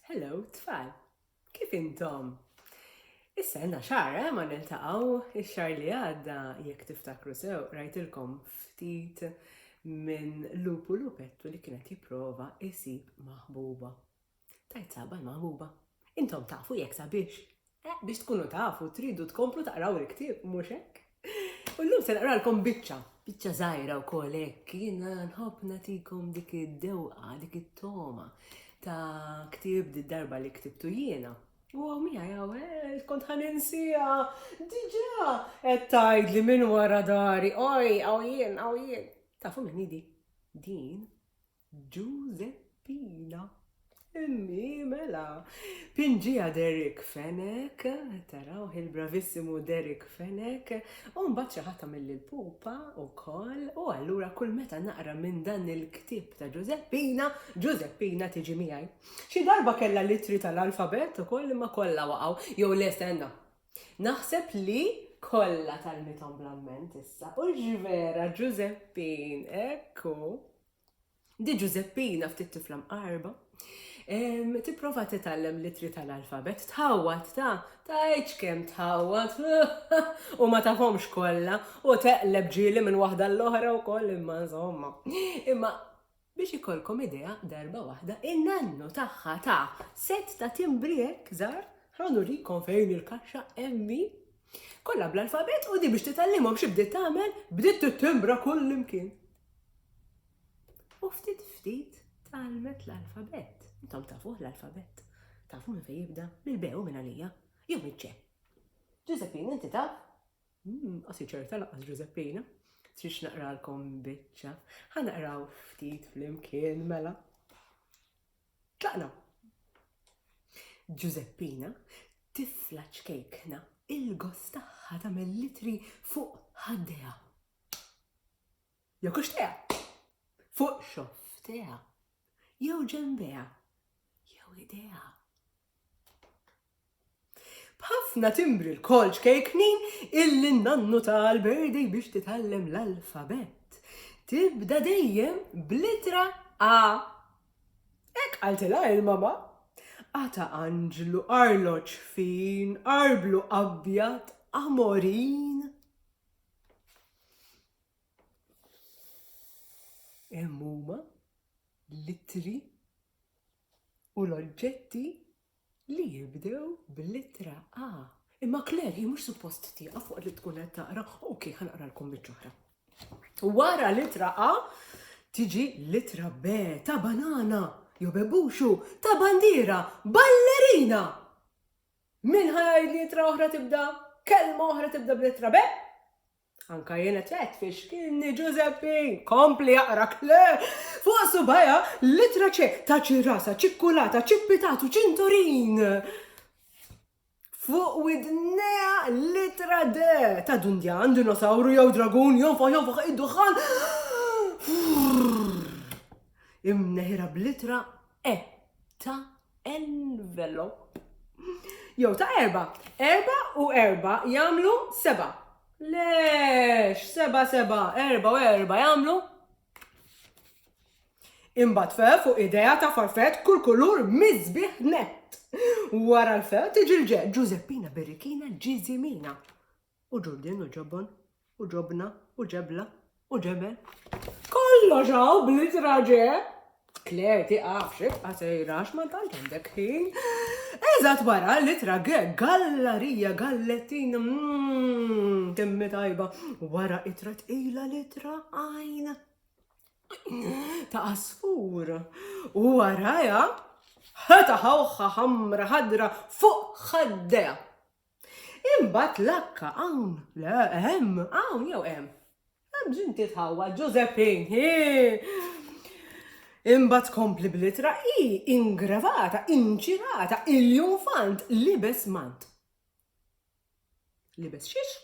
Hello, tfal. Kif intom? Issa jenna xar, ma niltaqaw, ix-xar li għadda, jekk tiftakru sew, rajtilkom ftit minn lupu lupettu li kienet jipprova isib maħbuba. Tajt saba l-maħbuba. Intom tafu jekk sabiex. Biex tkunu tafu, tridu tkomplu taqraw il-ktib, mhux hekk? U llum se naqralkom biċċa żgħira wkoll hekk, jiena nħobb nagħtikom dik id-dewqa, dik it-toma ta' ktib di darba li ktibtu jiena. U għamija jaw, kont ħaninsija, diġa, tajd li minn wara dari, oj, għaw jien. Tafu minni di? Din Giuseppina. Immi, mela. Pinġija Derek Fenek, taraw il-bravissimu Derek Fenek, u mbagħad xi ħadd mill-pupa wkoll, u allura kull meta naqra minn dan il-ktib ta' Giuseppina tiġi miegħi. Xi darba kellha littri tal-alfabet ukoll imma kollha waqgħu, jew le stenna. Naħseb li kollha tal-mithom bl-amment issa. U ġvera Giuseppin, ekku. Di Giuseppina ftit tifla mqarba. Tipprova titgħallem littri tal-alfabet, tħawwat tajċ kemm tħawwat, u ma tafhomx kollha, u teqleb ġieli minn waħda l-oħra wkoll imma insomma. Imma biex ikolkom idea darba waħda, in-nannu tagħha ta' set ta' timbri hekk żgħar, ħanurikom fejn il-kaxxa emmi. Kollha bl-alfabet u di biex titgħallimhom xi bdiet tagħmel, bdiet tittimbra kull imkien. U ftit tgħallmet l-alfabet. Intom tafuh l-alfabet. Tafu minn fejn jibda? Bil-bew minn għalija. Jew miċ-ċe. Giuseppina, inti taf? Qasi ċerta laqas Giuseppina. Trix naqralkom biċċa. Ħanaqraw ftit flimkien mela. Tlaqna. Giuseppina tifla ċkejkna il-gost tagħha tagħmel litri fuq ħaddejha. Jew kuxteha. Fuq xofteha. Jew ġembea. Idea. B'ħafna timbri l-kolġ kejknin illi nannu tal-birdi biex titgħallem l-alfabet. Tibda dejjem b'litra A. Ek għaltilha il-mama. Ata Anġlu, arloġ fin, arblu abjad, amorin. Huma litri u l-oġġetti li jibdew bil-littra A. Imma Claire, hi mhux suppost tieqa fuq li tkun qed taqra. Okej, ħanaqralkom biċ-ċoħra. Wara litra A tiġi litra B ta' banana, jew bebuxu, ta' bandiera, ballerina. Min ħaj litra oħra tibda, kelma oħra tibda b'litra B? Anka jena ċet fiex kienni Giuseppin, kompli jaqra Claire. Fuq subaja litra ċe ta' ċirrasa, ċikkulata, ċippitatu, ċinturin. Fuq widnea litra D ta' dundjan, dinosauru jew dragun, jonfaħ id-duħan. Imneħira b'litra E ta' envelop. Jew ta' erba. Erba u erba jamlu 7. Lex, 7, 4 u 4 jamlu. Imbagħad fe fuq idea ta' farfet kull kulur mizbih net. Wara l-fe tiġi l-ġe Giuseppina Berikina Ġizimina. U Ġurdin u ġobbon, u ġobna, u ġebla, u ġebel. Kollox hawn b'litra ġe. Claire tiqaf xibqa sejrax ma tant għandek ħin. Eżatt wara litra G, gallerija, gallettin, timmi tajba. Wara itra tqila litra għajn ta' asfur. U waraja ħata ħawħa ħamra ħadra fuq ħaddejha. Imbagħad lakka hawn, le hawn jew hemm. Hemm ġinti tħawwa Giuseppin. Imbagħad kompli b'litra I ingravata, inċirata, il-junfant libes mant. Libes xiex?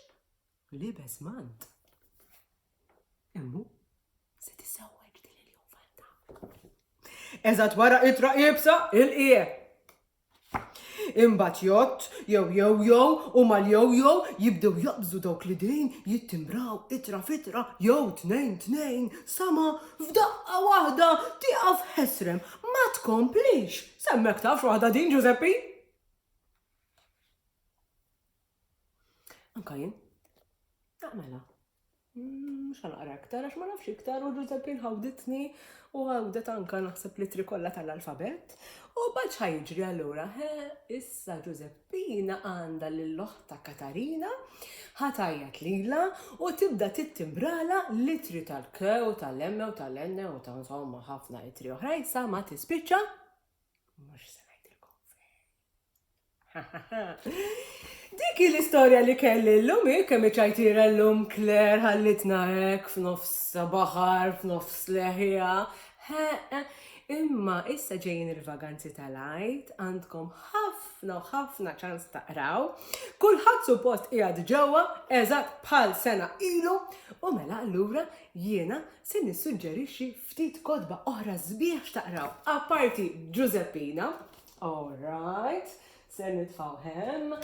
Libes mant. Immu, se tissawweġ din il-junfanta. Eżatt wara itra ibsa il-qie. Imbagħad jott, jew, u mal-jew jibdew jaqbżu dawk l-idejn jittimbraw itra fitra, jew tnejn, sama f'daqqa waħda tieqaf ħesrem, ma tkomplix, semmek taf waħda din Giuseppi? Anka jien, naqmela. Xanaqra iktar, għax ma nafx iktar, u Giuseppi ħawditni u ħawdet anka naħseb litri kollha tal-alfabet. U bħal ħajġri allura, issa Giuseppina għandha lill-oħta Katarina, ħatajjat lila u tibda tittimbrala litri tal-K u tal-M u tal-N u ta' insomma ħafna litri oħrajn sa ma tispiċċa. Mhux se ngħidilkom fejn. Dik l-istorja li kelli l-lum, kemm iċajtira l-lum Claire ħallitna hekk f'nofs baħar, f'nofs leħja. Imma issa ġejjin il-vaganzi tal-għajt, għandkom ħafna ċans taqraw, kulħadd suppost qiegħed ġewwa eżatt bħal sena ilu, u mela allura jiena se nissuġġerixxi ftit kotba oħra sbieħ taqraw. Apparti Giuseppina, all right, se nitfgħu hemm,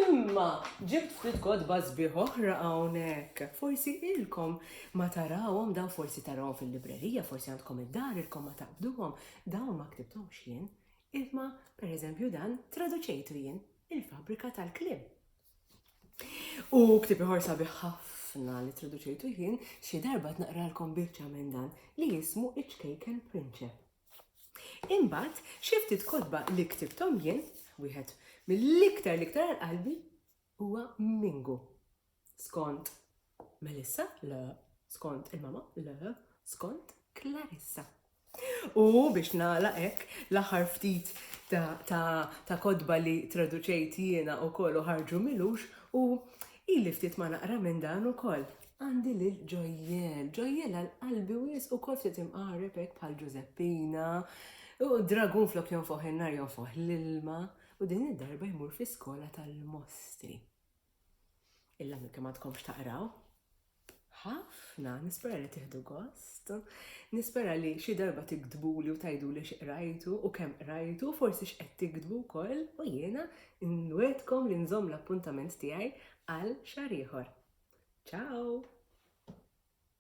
imma ġibt ftit kotba sbieħ oħra hawnhekk. Forsi ilkom ma tarawhom dawn, forsi tarawhom fil-librerija, forsi għandkom id-dar ilkom ma taqbduhom, dawn ma ktibthomx jien, imma pereżempju dan traduċejtu jien il-Fabrika tal-Kliem. U ktib ieħor sabiħ ħafna li traduċejtu jien xi darba naqralkom biċċa minn dan li jismu Iċkejken Prinċep. Imbagħad xi ftit kotba li ktibthom jien, wieħed mill-iktar għal-qalbi huwa Mingu. Skont Melissa, le, skont il-mama, le, skont Clarissa. U biex nagħlaq hekk l-aħħar ftit ta' kotba li traduċejt jiena wkoll u ħarġu milux u ili ftit ma naqra minn dan ukoll. Għandi lil ġojjel għal-qalbi wies ukoll ftit imqareb hekk bħal Giuseppina, u dragun flok jonfoħ in-nar jonfoħ l-ilma, u din id-darba jmur fl-iskola tal-mostri. Illa minn kemm għadkomx taqraw? Ħafna, nispera li tieħdu gost, nispera li xi darba tiktbuli u tgħiduli x'qrajtu u kemm qrajtu, forsi x'qed tiktbu wkoll u jiena nwiedkom li nżomm l-appuntament tiegħi għal xahar ieħor. Ciao!